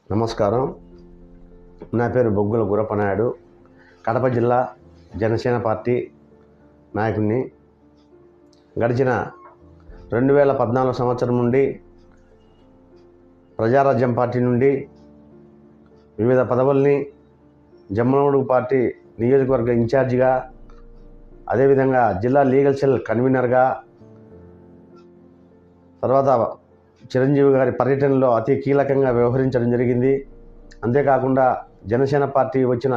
నమస్కారం. నా పేరు బొగ్గుల గురప్పనాయుడు. కడప జిల్లా జనసేన పార్టీ నాయకుడిని. గడిచిన 2014 సంవత్సరం నుండి ప్రజారాజ్యం పార్టీ నుండి వివిధ పదవుల్ని జమ్మలమడుగు పార్టీ నియోజకవర్గ ఇన్ఛార్జిగా, అదేవిధంగా జిల్లా లీగల్ సెల్ కన్వీనర్గా, తర్వాత చిరంజీవి గారి పర్యటనలో అతి కీలకంగా వ్యవహరించడం జరిగింది. అంతేకాకుండా జనసేన పార్టీ వచ్చిన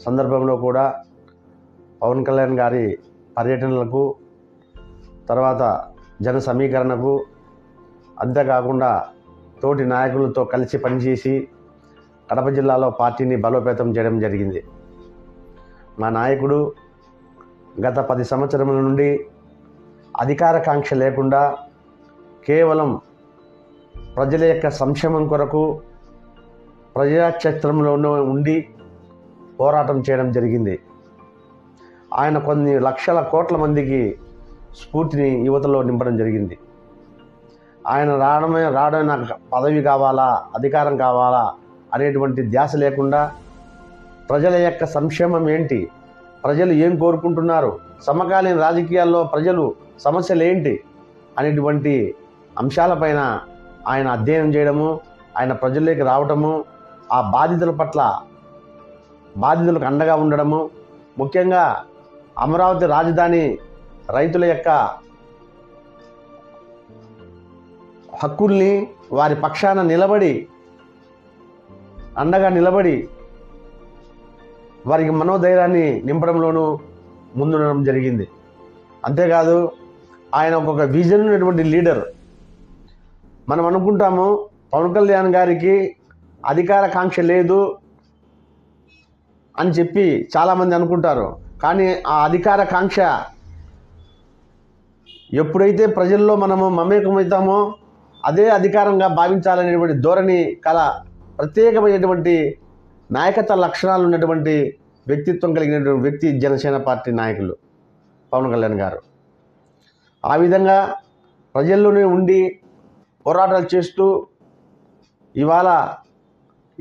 సందర్భంలో కూడా పవన్ కళ్యాణ్ గారి పర్యటనలకు, తర్వాత జన సమీకరణకు, అంతేకాకుండా తోటి నాయకులతో కలిసి పనిచేసి కడప జిల్లాలో పార్టీని బలోపేతం చేయడం జరిగింది. మా నాయకుడు గత 10 సంవత్సరముల నుండి అధికార కాంక్ష లేకుండా కేవలం ప్రజల యొక్క సంక్షేమం కొరకు ప్రజాక్షేత్రంలోనే ఉండి పోరాటం చేయడం జరిగింది. ఆయన కొన్ని లక్షల కోట్ల మందికి స్ఫూర్తిని యువతలో నింపడం జరిగింది. ఆయన రావడమే నాకు పదవి కావాలా, అధికారం కావాలా అనేటువంటి ధ్యాస లేకుండా ప్రజల యొక్క సంక్షేమం ఏంటి, ప్రజలు ఏం కోరుకుంటున్నారు, సమకాలీన రాజకీయాల్లో ప్రజలు సమస్యలు ఏంటి అనేటువంటి అంశాలపైన ఆయన అధ్యయనం చేయడము, ఆయన ప్రజల్లోకి రావటము, ఆ బాధితులకు అండగా ఉండడము, ముఖ్యంగా అమరావతి రాజధాని రైతుల యొక్క హక్కుల్ని వారి పక్షాన నిలబడి, అండగా నిలబడి వారికి మనోధైర్యాన్ని నింపడంలోనూ ముందుండడం జరిగింది. అంతేకాదు ఆయన ఒక విజన్ ఉన్నటువంటి లీడర్. మనం అనుకుంటాము పవన్ కళ్యాణ్ గారికి అధికార కాంక్ష లేదు అని చెప్పి చాలామంది అనుకుంటారు. కానీ ఆ అధికార కాంక్ష ఎప్పుడైతే ప్రజల్లో మనము మమేకమవుతామో అదే అధికారంగా భావించాలనేటువంటి ధోరణి కల ప్రత్యేకమైనటువంటి నాయకత్వ లక్షణాలు ఉన్నటువంటి వ్యక్తిత్వం కలిగినటువంటి వ్యక్తి జనసేన పార్టీ నాయకులు పవన్ కళ్యాణ్ గారు. ఆ విధంగా ప్రజల్లోనే ఉండి పోరాటాలు చేస్తూ ఇవాళ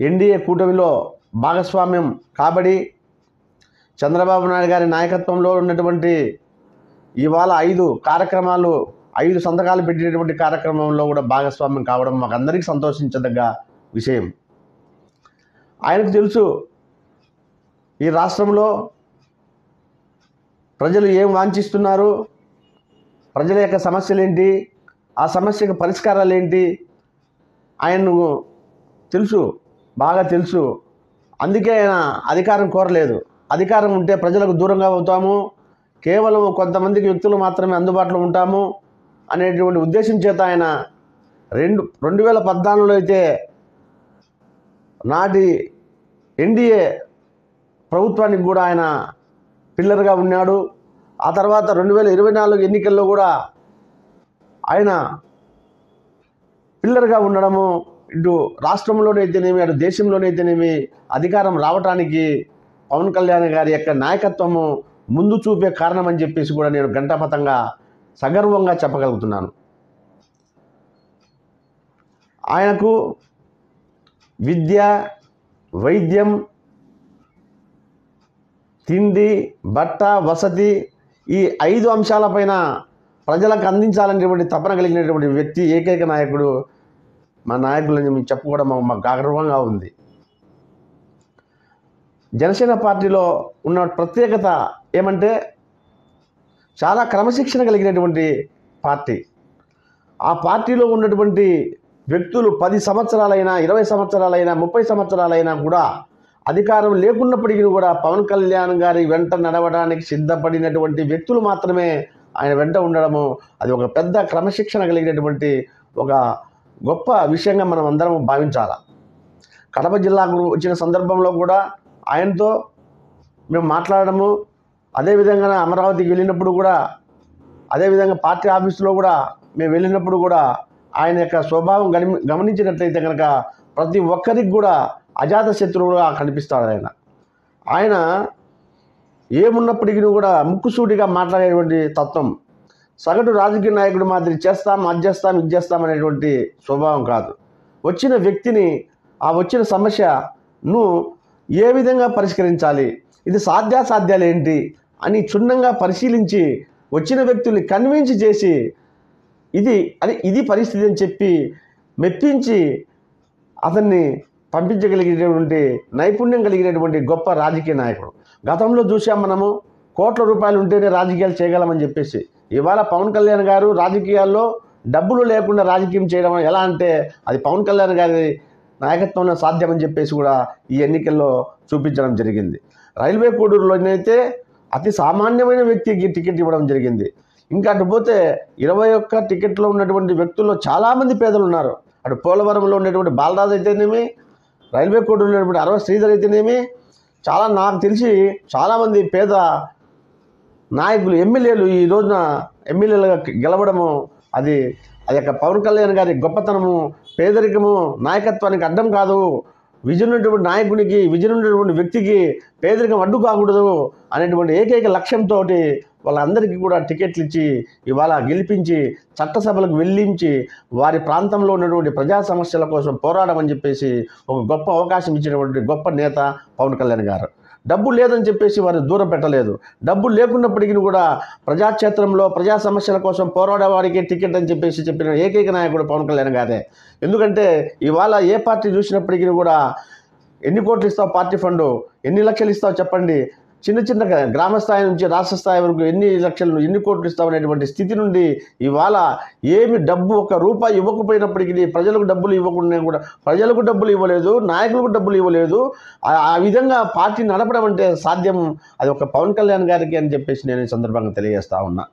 ఎన్డీఏ కూటమిలో భాగస్వామ్యం కాబడి చంద్రబాబు నాయుడు గారి నాయకత్వంలో ఉన్నటువంటి ఇవాళ 5 సంతకాలు పెట్టినటువంటి కార్యక్రమంలో కూడా భాగస్వామ్యం కావడం మాకు అందరికీ సంతోషించదగ్గ విషయం. ఆయనకు తెలుసు ఈ రాష్ట్రంలో ప్రజలు ఏం వాంఛిస్తున్నారు, ప్రజల యొక్క సమస్యలు ఏంటి, ఆ సమస్యకు పరిష్కారాలు ఏంటి ఆయనకు తెలుసు, బాగా తెలుసు. అందుకే ఆయన అధికారం కోరలేదు. అధికారం ఉంటే ప్రజలకు దూరంగా అవుతాము, కేవలం కొంతమందికి వ్యక్తులు మాత్రమే అందుబాటులో ఉంటాము అనేటువంటి ఉద్దేశం చేత ఆయన 2014లో అయితే నాటి ఎన్డీఏ ప్రభుత్వానికి కూడా ఆయన పిల్లర్గా ఉన్నాడు. ఆ తర్వాత 2024 ఎన్నికల్లో కూడా ఆయన పిల్లర్గా ఉండడము, ఇటు రాష్ట్రంలోనైతేనేమి అటు దేశంలోనైతేనేమి అధికారం రావటానికి పవన్ కళ్యాణ్ గారి యొక్క నాయకత్వము ముందు చూపే కారణం అని చెప్పేసి కూడా నేను ఘంటాపథంగా సగర్వంగా చెప్పగలుగుతున్నాను. ఆయనకు విద్య, వైద్యం, తిండి, బట్ట, వసతి ఈ 5 అంశాలపైన ప్రజలకు అందించాలనేటువంటి తపన కలిగినటువంటి వ్యక్తి, ఏకైక నాయకుడు మా నాయకులని మేము చెప్పుకోవడం మాకు గర్వంగా ఉంది. జనసేన పార్టీలో ఉన్న ప్రత్యేకత ఏమంటే చాలా క్రమశిక్షణ కలిగినటువంటి పార్టీ. ఆ పార్టీలో ఉన్నటువంటి వ్యక్తులు 10 సంవత్సరాలైనా, 20 సంవత్సరాలైనా, 30 సంవత్సరాలైనా కూడా అధికారం లేకున్నప్పటికీ కూడా పవన్ కళ్యాణ్ గారి వెంట నడవడానికి సిద్ధపడినటువంటి వ్యక్తులు మాత్రమే ఆయన వెంట ఉండడము, అది ఒక పెద్ద క్రమశిక్షణ కలిగినటువంటి ఒక గొప్ప విషయంగా మనం అందరం భావించాలి. కడప జిల్లాకు వచ్చిన సందర్భంలో కూడా ఆయనతో మేము మాట్లాడము, అదేవిధంగా అమరావతికి వెళ్ళినప్పుడు కూడా, అదేవిధంగా పార్టీ ఆఫీసులో కూడా మేము వెళ్ళినప్పుడు కూడా ఆయన యొక్క స్వభావం గమనించినట్లయితే కనుక ప్రతి ఒక్కరికి కూడా అజాత శత్రువుగా కనిపిస్తాడు. ఆయన ఏమున్నప్పటికీ కూడా ముక్కుసూటిగా మాట్లాడేటువంటి తత్వం, సగటు రాజకీయ నాయకుడు మాదిరి చేస్తాం, అది చేస్తాం, ఇది చేస్తాం అనేటువంటి స్వభావం కాదు. వచ్చిన వ్యక్తిని ఆ వచ్చిన సమస్యను ఏ విధంగా పరిష్కరించాలి, ఇది సాధ్యాసాధ్యాలు ఏంటి అని క్షుణ్ణంగా పరిశీలించి వచ్చిన వ్యక్తుల్ని కన్విన్స్ చేసి ఇది పరిస్థితి అని చెప్పి మెప్పించి అతన్ని పంపించగలిగేటువంటి నైపుణ్యం కలిగినటువంటి గొప్ప రాజకీయ నాయకుడు. గతంలో చూసాం మనము, కోట్ల రూపాయలు ఉంటేనే రాజకీయాలు చేయగలమని చెప్పేసి. ఇవాళ పవన్ కళ్యాణ్ గారు రాజకీయాల్లో డబ్బులు లేకుండా రాజకీయం చేయడం ఎలా అంటే అది పవన్ కళ్యాణ్ గారి నాయకత్వంలో సాధ్యమని చెప్పేసి కూడా ఈ ఎన్నికల్లో చూపించడం జరిగింది. రైల్వే కోడూరులోనైతే అతి సామాన్యమైన వ్యక్తికి టికెట్ ఇవ్వడం జరిగింది. ఇంకా అటు పోతే 21 టికెట్లో ఉన్నటువంటి వ్యక్తుల్లో చాలామంది పేదలు ఉన్నారు. అటు పోలవరంలో ఉన్నటువంటి బాలరాజు అయితేనేమి, రైల్వే కోడూరులో ఉన్నటువంటి అరవ శ్రీధర్ అయితేనేమి, నాకు తెలిసి చాలామంది పేద నాయకులు ఎమ్మెల్యేలు ఈ రోజున ఎమ్మెల్యేలుగా గెలవడము అది యొక్క పవన్ కళ్యాణ్ గారి గొప్పతనము, పేదరికము నాయకత్వానికి అడ్డం కాదు. విజన్ ఉన్నటువంటి నాయకునికి, విజన్ ఉన్నటువంటి వ్యక్తికి పేదరికం అడ్డు కాకూడదు అనేటువంటి ఏకైక లక్ష్యంతో వాళ్ళందరికీ కూడా టికెట్లు ఇచ్చి ఇవాళ గెలిపించి చట్టసభలకు వెళ్ళించి వారి ప్రాంతంలో ఉన్నటువంటి ప్రజా సమస్యల కోసం పోరాడమని చెప్పేసి ఒక గొప్ప అవకాశం ఇచ్చినటువంటి గొప్ప నేత పవన్ కళ్యాణ్ గారు. డబ్బు లేదని చెప్పేసి వారిని దూరం పెట్టలేదు. డబ్బు లేకున్నప్పటికీ కూడా ప్రజాక్షేత్రంలో ప్రజా సమస్యల కోసం పోరాడే వారికి టికెట్ అని చెప్పేసి చెప్పిన ఏకైక నాయకుడు పవన్ కళ్యాణ్ గారే. ఎందుకంటే ఇవాళ ఏ పార్టీ చూసినప్పటికీ కూడా ఎన్ని కోట్లు ఇస్తావు పార్టీ ఫండు, ఎన్ని లక్షలు ఇస్తావు చెప్పండి, చిన్న గ్రామ స్థాయి నుంచి రాష్ట్ర స్థాయి వరకు ఎన్ని లక్షలు ఎన్ని కోట్లు ఇస్తామనేటువంటి స్థితి నుండి ఇవాళ ఏమి డబ్బు ఒక్క రూపాయి ఇవ్వకపోయినప్పటికీ ప్రజలకు డబ్బులు ఇవ్వకుండా కూడా ప్రజలకు డబ్బులు ఇవ్వలేదు, నాయకులకు డబ్బులు ఇవ్వలేదు. ఆ విధంగా పార్టీ నడపడం అంటే సాధ్యం అది ఒక పవన్ కళ్యాణ్ గారికి అని చెప్పేసి నేను ఈ సందర్భంగా తెలియజేస్తా ఉన్నా.